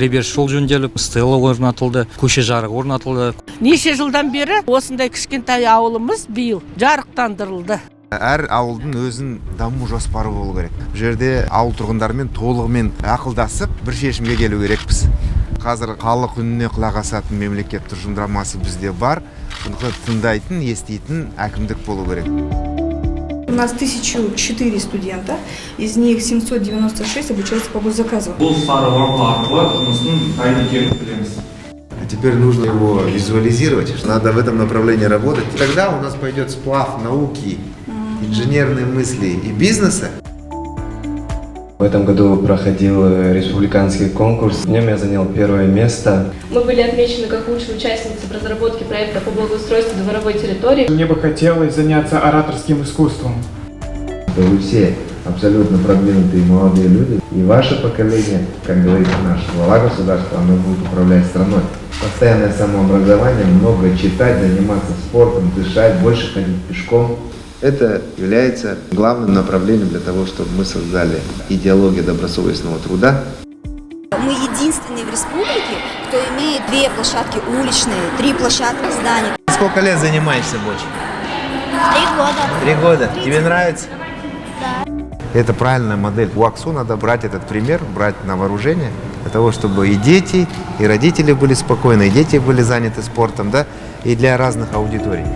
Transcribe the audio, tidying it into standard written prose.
кіреберіс жол жөнделіп, стела орнатылды, көше жарығы орнатылды. Неше жылдан бері осындай кішкентай ауылымыз биыл жарықтандырылды. Әр ауылдың өзінің даму жоспары болу керек. Бұл жерде ауыл тұрғындарымен толығымен ақылдасып бір шешімге келу керекпіз. Қазір халық үніне құлақ асатын мемлекет тұжырымдамасы бізде бар. Бұны тыңдайтын, еститін әкімдік болу керек. У нас 1004 студента, из них 796 обучаются по госзаказу. Теперь нужно его визуализировать, надо в этом направлении работать. Тогда у нас пойдет сплав науки, инженерной мысли и бизнеса. В этом году проходил республиканский конкурс. В нем я занял первое место. Мы были отмечены как лучшие участницы в разработке проекта по благоустройству дворовой территории. Мне бы хотелось заняться ораторским искусством. Вы все абсолютно продвинутые молодые люди. И ваше поколение, как говорит наш глава государства, оно будет управлять страной. Постоянное самообразование, много читать, заниматься спортом, дышать, больше ходить пешком. Это является главным направлением для того, чтобы мы создали идеологию добросовестного труда. Мы единственные в республике, кто имеет 2 площадки уличные, 3 площадки зданий. Сколько лет занимаешься больше? 3 года. 3 года. Тебе нравится? Да. Это правильная модель. У АКСУ надо брать этот пример, брать на вооружение, для того, чтобы и дети, и родители были спокойны, и дети были заняты спортом, да, и для разных аудиторий.